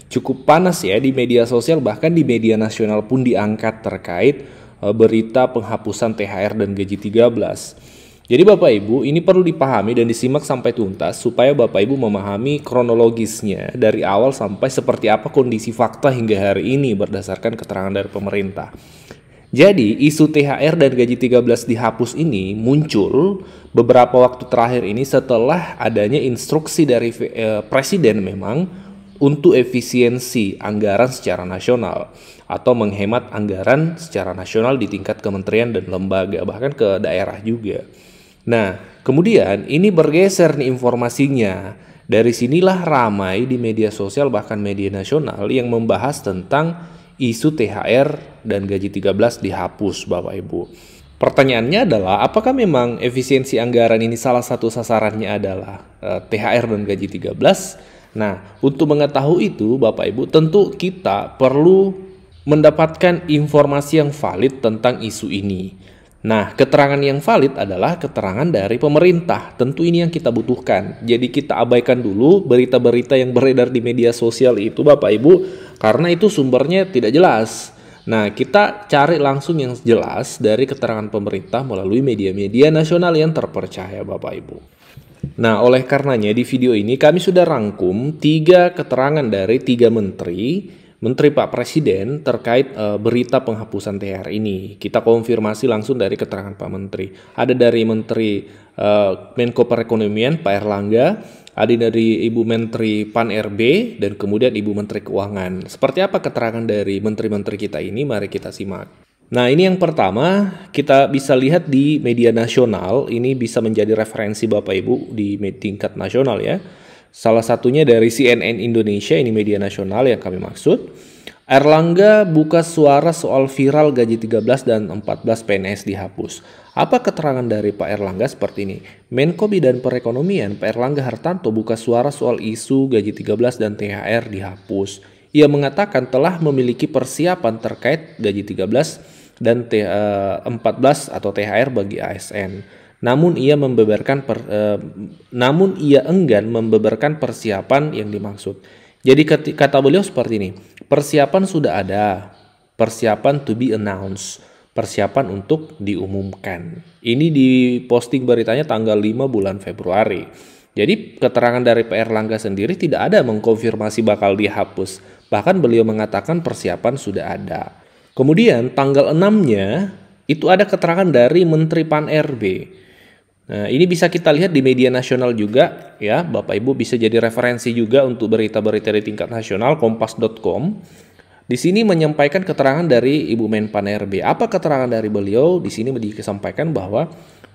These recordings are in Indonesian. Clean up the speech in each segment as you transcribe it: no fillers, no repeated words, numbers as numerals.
Cukup panas ya di media sosial, bahkan di media nasional pun diangkat terkait berita penghapusan THR dan gaji 13. Jadi Bapak Ibu, ini perlu dipahami dan disimak sampai tuntas supaya Bapak Ibu memahami kronologisnya dari awal sampai seperti apa kondisi fakta hingga hari ini berdasarkan keterangan dari pemerintah. Jadi isu THR dan gaji 13 dihapus ini muncul beberapa waktu terakhir ini setelah adanya instruksi dari Presiden memang untuk efisiensi anggaran secara nasional atau menghemat anggaran secara nasional di tingkat kementerian dan lembaga, bahkan ke daerah juga. Nah, kemudian ini bergeser nih informasinya. Dari sinilah ramai di media sosial bahkan media nasional yang membahas tentang isu THR dan gaji 13 dihapus, Bapak Ibu. Pertanyaannya adalah, apakah memang efisiensi anggaran ini salah satu sasarannya adalah THR dan gaji 13? Nah, untuk mengetahui itu, Bapak Ibu, tentu kita perlu mendapatkan informasi yang valid tentang isu ini. Nah, keterangan yang valid adalah keterangan dari pemerintah. Tentu ini yang kita butuhkan. Jadi kita abaikan dulu berita-berita yang beredar di media sosial itu, Bapak Ibu, karena itu sumbernya tidak jelas. Nah, kita cari langsung yang jelas dari keterangan pemerintah melalui media-media nasional yang terpercaya, Bapak Ibu. Nah, oleh karenanya di video ini kami sudah rangkum 3 keterangan dari 3 Menteri Pak Presiden terkait berita penghapusan THR ini. Kita konfirmasi langsung dari keterangan Pak Menteri. Ada dari Menteri Menko Perekonomian Pak Erlangga, ada dari Ibu Menteri Pan-RB, dan kemudian Ibu Menteri Keuangan. Seperti apa keterangan dari menteri-menteri kita ini? Mari kita simak. Nah, ini yang pertama, kita bisa lihat di media nasional, ini bisa menjadi referensi Bapak Ibu di tingkat nasional ya. Salah satunya dari CNN Indonesia, ini media nasional yang kami maksud. Erlangga buka suara soal viral gaji 13 dan 14 PNS dihapus. Apa keterangan dari Pak Erlangga seperti ini? Menko Bidang Perekonomian Pak Erlangga Hartanto buka suara soal isu gaji 13 dan THR dihapus. Ia mengatakan telah memiliki persiapan terkait gaji 13 dan 14 atau THR bagi ASN. Namun ia enggan membeberkan persiapan yang dimaksud. Jadi kata beliau seperti ini, persiapan sudah ada, persiapan to be announced, persiapan untuk diumumkan. Ini diposting beritanya tanggal 5 bulan Februari. Jadi keterangan dari Pak Erlangga sendiri tidak ada mengkonfirmasi bakal dihapus. Bahkan beliau mengatakan persiapan sudah ada. Kemudian tanggal 6-nya itu ada keterangan dari Menteri Pan-RB. Nah, ini bisa kita lihat di media nasional juga ya, Bapak Ibu bisa jadi referensi juga untuk berita-berita di tingkat nasional, kompas.com. Di sini menyampaikan keterangan dari Ibu Men Pan-RB. Apa keterangan dari beliau? Di sini disampaikan bahwa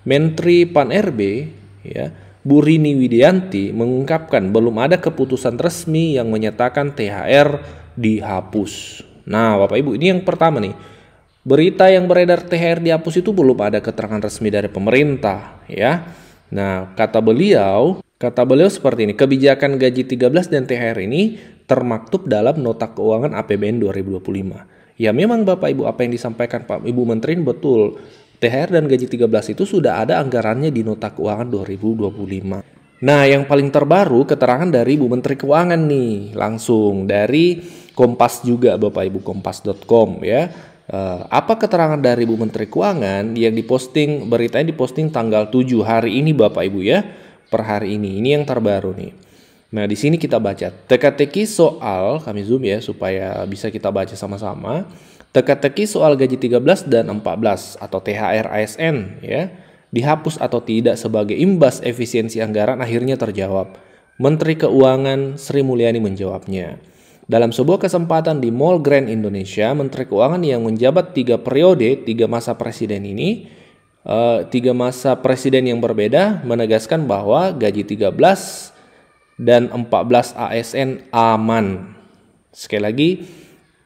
Menteri Pan-RB ya, Bu Rini Widianti mengungkapkan belum ada keputusan resmi yang menyatakan THR dihapus. Nah, Bapak Ibu, ini yang pertama nih. Berita yang beredar THR dihapus itu belum ada keterangan resmi dari pemerintah, ya. Nah, kata beliau seperti ini, kebijakan gaji 13 dan THR ini termaktub dalam nota keuangan APBN 2025. Ya, memang Bapak Ibu apa yang disampaikan Pak Ibu Menteri betul. THR dan gaji 13 itu sudah ada anggarannya di nota keuangan 2025. Nah, yang paling terbaru keterangan dari Ibu Menteri Keuangan nih, langsung dari Kompas juga, Bapak Ibu, kompas.com ya. Apa keterangan dari Ibu Menteri Keuangan yang diposting, beritanya diposting tanggal 7 hari ini Bapak Ibu ya, per hari ini. Ini yang terbaru nih. Nah, di sini kita baca teka-teki soal, kami zoom ya supaya bisa kita baca sama-sama. Teka-teki soal gaji 13 dan 14 atau THR ASN ya, dihapus atau tidak sebagai imbas efisiensi anggaran akhirnya terjawab. Menteri Keuangan Sri Mulyani menjawabnya. Dalam sebuah kesempatan di Mall Grand Indonesia, Menteri Keuangan yang menjabat 3 periode, 3 masa presiden ini, 3 masa presiden yang berbeda, menegaskan bahwa gaji 13 dan 14 ASN aman. Sekali lagi,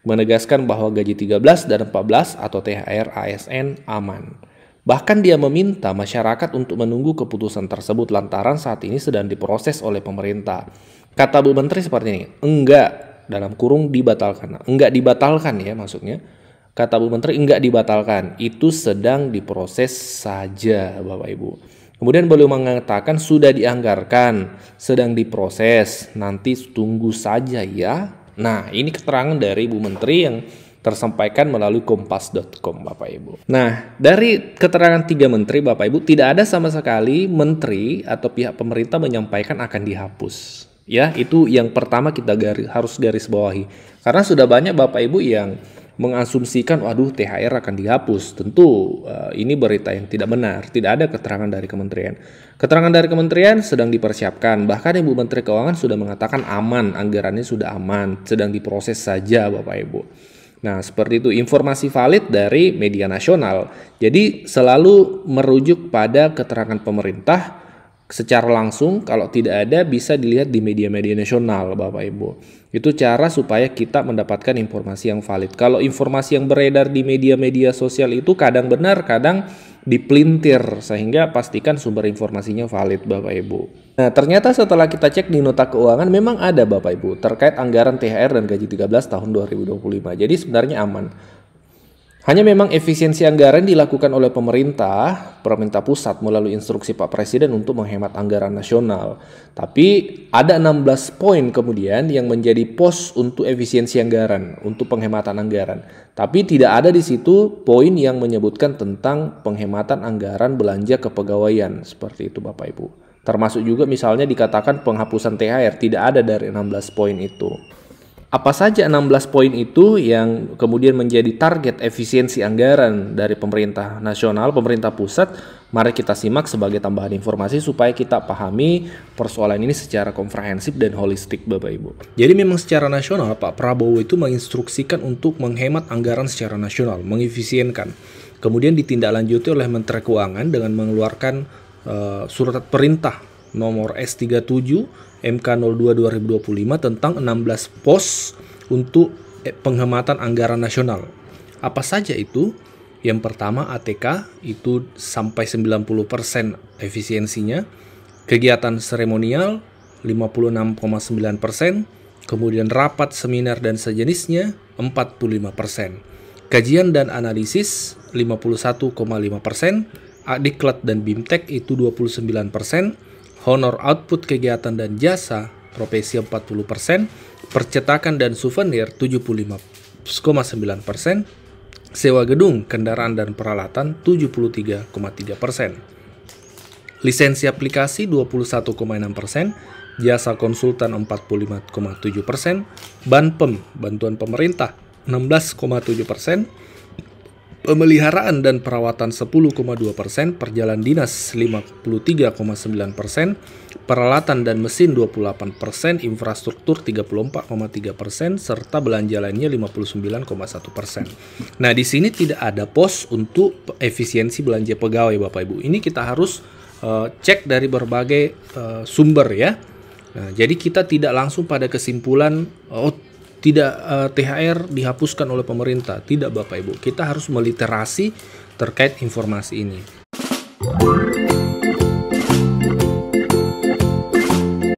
menegaskan bahwa gaji 13 dan 14 atau THR ASN aman. Bahkan dia meminta masyarakat untuk menunggu keputusan tersebut lantaran saat ini sedang diproses oleh pemerintah. Kata Bu Menteri seperti ini, enggak, dalam kurung dibatalkan. Enggak dibatalkan ya maksudnya. Kata Bu Menteri enggak dibatalkan, itu sedang diproses saja Bapak Ibu. Kemudian beliau mengatakan sudah dianggarkan, sedang diproses, nanti tunggu saja ya. Nah, ini keterangan dari Ibu Menteri yang tersampaikan melalui kompas.com Bapak Ibu. Nah, dari keterangan 3 menteri Bapak Ibu, tidak ada sama sekali menteri atau pihak pemerintah menyampaikan akan dihapus. Ya, itu yang pertama kita harus garis bawahi. Karena sudah banyak Bapak Ibu yang mengasumsikan waduh THR akan dihapus. Tentu ini berita yang tidak benar, tidak ada keterangan dari kementerian. Keterangan dari kementerian sedang dipersiapkan, bahkan Ibu Menteri Keuangan sudah mengatakan aman, anggarannya sudah aman, sedang diproses saja Bapak Ibu. Nah, seperti itu informasi valid dari media nasional. Jadi selalu merujuk pada keterangan pemerintah secara langsung, kalau tidak ada bisa dilihat di media-media nasional Bapak Ibu. Itu cara supaya kita mendapatkan informasi yang valid. Kalau informasi yang beredar di media-media sosial itu kadang benar, kadang dipelintir, sehingga pastikan sumber informasinya valid Bapak Ibu. Nah, ternyata setelah kita cek di nota keuangan memang ada Bapak Ibu terkait anggaran THR dan gaji 13 tahun 2025. Jadi sebenarnya aman. Hanya memang efisiensi anggaran dilakukan oleh pemerintah pusat melalui instruksi Pak Presiden untuk menghemat anggaran nasional. Tapi ada 16 poin kemudian yang menjadi pos untuk efisiensi anggaran, untuk penghematan anggaran. Tapi tidak ada di situ poin yang menyebutkan tentang penghematan anggaran belanja kepegawaian. Seperti itu Bapak Ibu. Termasuk juga misalnya dikatakan penghapusan THR, tidak ada dari 16 poin itu. Apa saja 16 poin itu yang kemudian menjadi target efisiensi anggaran dari pemerintah nasional, pemerintah pusat? Mari kita simak sebagai tambahan informasi supaya kita pahami persoalan ini secara komprehensif dan holistik Bapak Ibu. Jadi memang secara nasional Pak Prabowo itu menginstruksikan untuk menghemat anggaran secara nasional, mengefisienkan. Kemudian ditindaklanjuti oleh Menteri Keuangan dengan mengeluarkan surat perintah nomor S37 MK02/2025 tentang 16 pos untuk penghematan anggaran nasional. Apa saja itu? Yang pertama ATK itu sampai 90% efisiensinya, kegiatan seremonial 56,9%, kemudian rapat seminar dan sejenisnya 45%, kajian dan analisis 51,5%, Adiklat dan Bimtek itu 29%, honor output kegiatan dan jasa profesi 40%, percetakan dan souvenir 75,9%, sewa gedung, kendaraan dan peralatan 73,3%, lisensi aplikasi 21,6%, jasa konsultan 45,7%, Banpem, bantuan pemerintah 16,7%, pemeliharaan dan perawatan 10,2%, perjalanan dinas 53,9%, peralatan dan mesin 28%, infrastruktur 34,3%, serta belanja lainnya 59,1%. Nah, di sini tidak ada pos untuk efisiensi belanja pegawai Bapak Ibu. Ini kita harus cek dari berbagai sumber ya. Nah, jadi kita tidak langsung pada kesimpulan tidak THR dihapuskan oleh pemerintah. Tidak Bapak Ibu, kita harus meliterasi terkait informasi ini.